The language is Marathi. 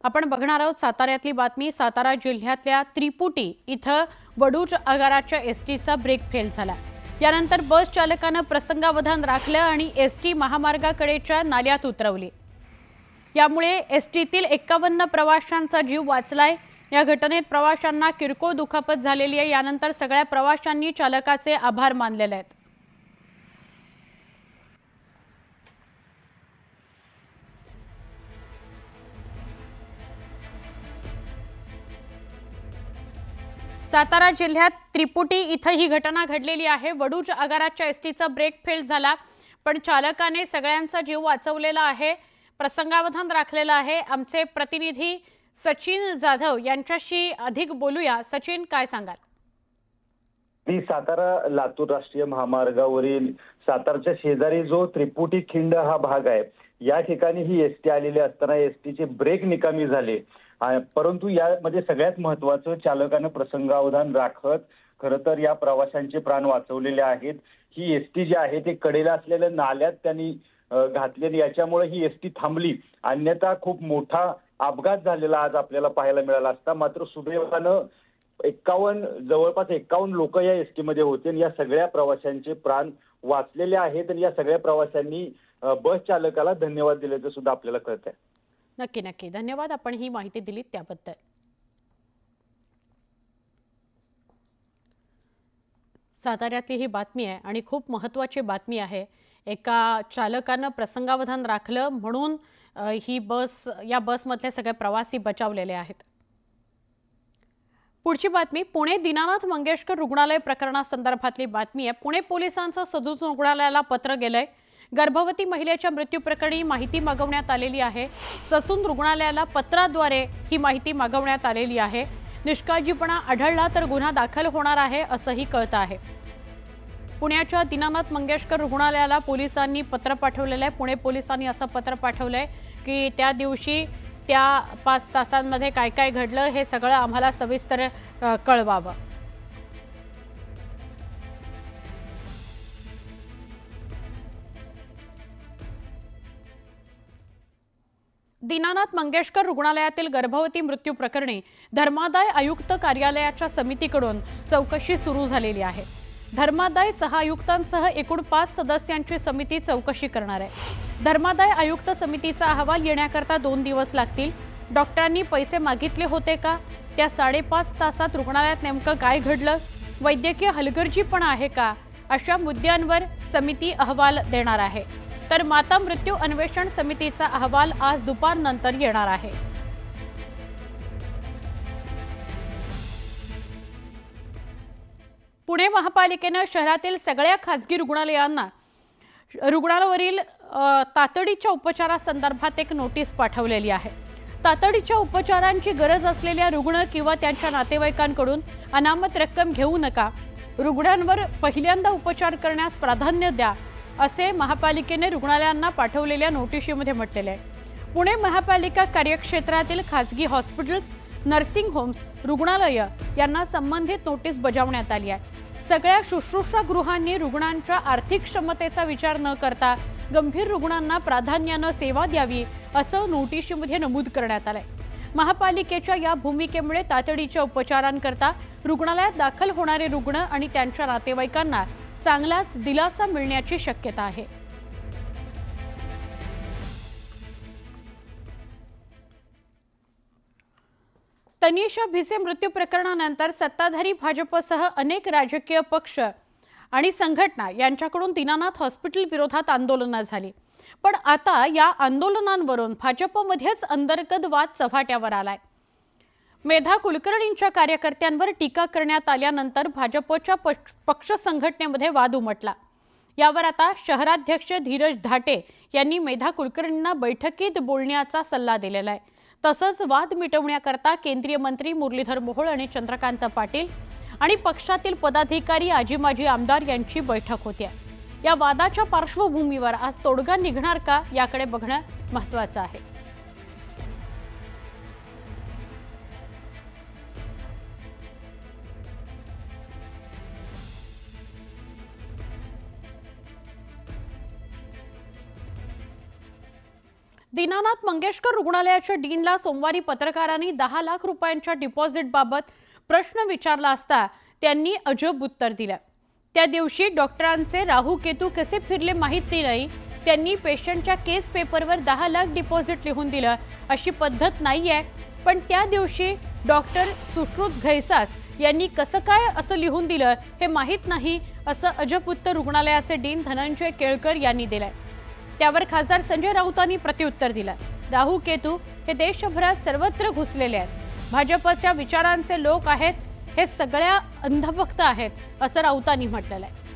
आपण बघणार आहोत साताऱ्यातली बातमी। सातारा जिल्ह्यातल्या त्रिपुटी इथं वडूज आगाराच्या एसटीचा ब्रेक फेल झाला। यानंतर बस चालकाने प्रसंगावधान राखलं आणि एसटी महामार्गाकडेच्या नाल्यात उतरवली। यामुळे एसटीतील 51 प्रवाशांचा जीव वाचलाय। या घटनेत प्रवाशांना किरकोळ दुखापत झालेली आहे। यानंतर सगळ्या प्रवाशांनी चालकाचे आभार मानलेले आहेत। सातारा जिल्ह्यात त्रिपुटी इथं ही घटना घडलेली आहे। वडूज आगाराच्या एसटीचा ब्रेक फेल झाला, पण चालकाने सगळ्यांचा जीव वाचवलेला आहे, प्रसंगावधान राखलेलं आहे। आमचे प्रतिनिधी सचिन जाधव यांच्याशी अधिक बोलूया। सचिन, काय सांगाल? सातारा लातूर राष्ट्रीय महामार्गावरील सातारच्या शेजारी जो त्रिपुटी खिंड हा भाग आहे, या ठिकाणी ही एसटी आलेली असताना एसटीचे ब्रेक निकामी झाले। परंतु यामध्ये सगळ्यात महत्त्वाचं, चालकाने प्रसंगावधान राखत खरं तर या प्रवाशांचे प्राण वाचवलेले आहेत। ही एसटी जी आहे ते कडेला असलेल्या नाल्यात त्यांनी घातलेली, याच्यामुळे ही एसटी थांबली, अन्यथा खूप मोठा अपघात झालेला आज आपल्याला पाहायला मिळाला असता। मात्र सुदैवानं जवळपास 51 लोक या एसटी मध्ये होते आणि या सगळ्या प्रवाशांचे प्राण वाचलेले आहेत आणि या सगळ्या प्रवाशांनी बस चालकाला धन्यवाद दिल्याचं सुद्धा आपल्याला कळतंय। नक्की नक्की धन्यवाद, आपण ही माहिती दिलीत त्याबद्दल। साताऱ्यातली ही बातमी आहे आणि खूप महत्त्वाची बातमी आहे। एका चालकाने प्रसंगावधान राखलं म्हणून या बसमधले सगळे प्रवासी बचावलेले आहेत। पुढची बातमी पुणे दीनानाथ मंगेशकर रुग्णालय प्रकरणासंदर्भातली बातमी आहे। पुणे पोलिसांचं सदूज रुग्णालयाला पत्र गेलंय। गर्भवती महिलेच्या मृत्यूप्रकरणी माहिती मागवण्यात आलेली आहे। ससून रुग्णालयाला पत्राद्वारे ही माहिती मागवण्यात आलेली आहे। निष्काळजीपणा आढळला तर गुन्हा दाखल होणार आहे असंही कळतं आहे। पुण्याच्या दीनानाथ मंगेशकर रुग्णालयाला पोलिसांनी पत्र पाठवलेलं आहे। पुणे पोलिसांनी असं पत्र पाठवलंय की त्या दिवशी त्या 5 तासांमध्ये काय काय घडलं हे सगळं आम्हाला सविस्तर कळवावं। दीनानाथ मंगेशकर रुग्णालयातील गर्भवती मृत्यू प्रकरणी धर्मादाय आयुक्त कार्यालयाच्या समितीकडून चौकशी सुरू झालेली आहे। धर्मादाय सहआयुक्तांसह एकूण 5 सदस्यांची समिती चौकशी करणार आहे। धर्मादाय आयुक्त समितीचा अहवाल येण्याकरता 2 दिवस लागतील। डॉक्टरांनी पैसे मागितले होते का? त्या 5.5 तासात रुग्णालयात नेमकं काय घडलं? वैद्यकीय हलगर्जीपणा आहे का? अशा मुद्द्यांवर समिती अहवाल देणार आहे। तर माता मृत्यू अन्वेषण समितीचा अहवाल आज दुपारनंतर येणार आहे। पुणे महापालिकेने शहरातील सगळ्या खासगी रुग्णालयावरील तातडीच्या उपचारासंदर्भात एक नोटीस पाठवलेली आहे। तातडीच्या उपचारांची गरज असलेल्या रुग्ण किंवा त्यांच्या नातेवाईकांकडून अनामत रक्कम घेऊ नका। रुग्णांवर पहिल्यांदा उपचार करण्यास प्राधान्य द्या, असे महापालिकेने रुग्णालयांना पाठवलेल्या नोटिशीमध्ये म्हटलेले आहे। पुणे महापालिका कार्यक्षेत्रातील खासगी हॉस्पिटल्स, नर्सिंग होम्स, रुग्णालय यांना संबंधित नोटीस बजावण्यात आली आहे। सगळ्या शुश्रूषागृहांनी रुग्णांच्या आर्थिक क्षमतेचा विचार न करता गंभीर रुग्णांना प्राधान्याने सेवा द्यावी, असं नोटिशीमध्ये नमूद करण्यात आलंय। महापालिकेच्या या भूमिकेमुळे तातडीच्या उपचारांकरता रुग्णालयात दाखल होणारे रुग्ण आणि त्यांच्या नातेवाईकांना चांगलाच दिलासा मिळण्याची शक्यता आहे। तनिषा भिसे मृत्यू प्रकरणानंतर सत्ताधारी भाजपसह अनेक राजकीय पक्ष आणि संघटना यांच्याकडून दीनानाथ हॉस्पिटल विरोधात आंदोलनं झाली। पण आता या आंदोलनांवरून भाजपमध्येच अंतर्गत वाद चव्हाट्यावर आलाय। मेधा कुलकर्णींच्या कार्यकर्त्यांवर टीका करण्यात आल्यानंतर भाजपच्या पक्ष संघटनेमध्ये वाद उमटला। यावर आता शहराध्यक्ष धीरज धाटे यांनी मेधा कुलकर्णींना बैठकीत बोलण्याचा सल्ला दिलेला आहे। तसंच वाद मिटवण्याकरता केंद्रीय मंत्री मुरलीधर मोहोळ आणि चंद्रकांत पाटील आणि पक्षातील पदाधिकारी, आजी माजी आमदार यांची बैठक होती। या वादाच्या पार्श्वभूमीवर आज तोडगा निघणार का, याकडे बघणं महत्त्वाचं आहे। दीनानाथ मंगेशकर रुग्णालयाच्या डीनला सोमवारी पत्रकारांनी 10 लाख रुपयांच्या डिपॉझिटबाबत प्रश्न विचारला असता त्यांनी अजब उत्तर दिलं। त्या दिवशी डॉक्टरांचे राहू केतू कसे फिरले माहित नाही, त्यांनी पेशंटच्या केस पेपरवर 10 लाख डिपॉझिट लिहून दिलं अशी पद्धत नाहीये, पण त्या दिवशी डॉक्टर सुश्रुत घैसास यांनी कसं काय असं लिहून दिलं हे माहित नाही असं अजब उत्तर रुग्णालयाचे डीन धनंजय केळकर यांनी दिलंय। त्यावर खासदार संजय राऊतांनी प्रत्युत्तर दिलं। राहू केतू हे देशभरात सर्वत्र घुसलेले आहेत, भाजपच्या विचारांचे लोक आहेत, हे सगळ्या अंधभक्त आहेत असं राऊतांनी म्हटलेलं आहे।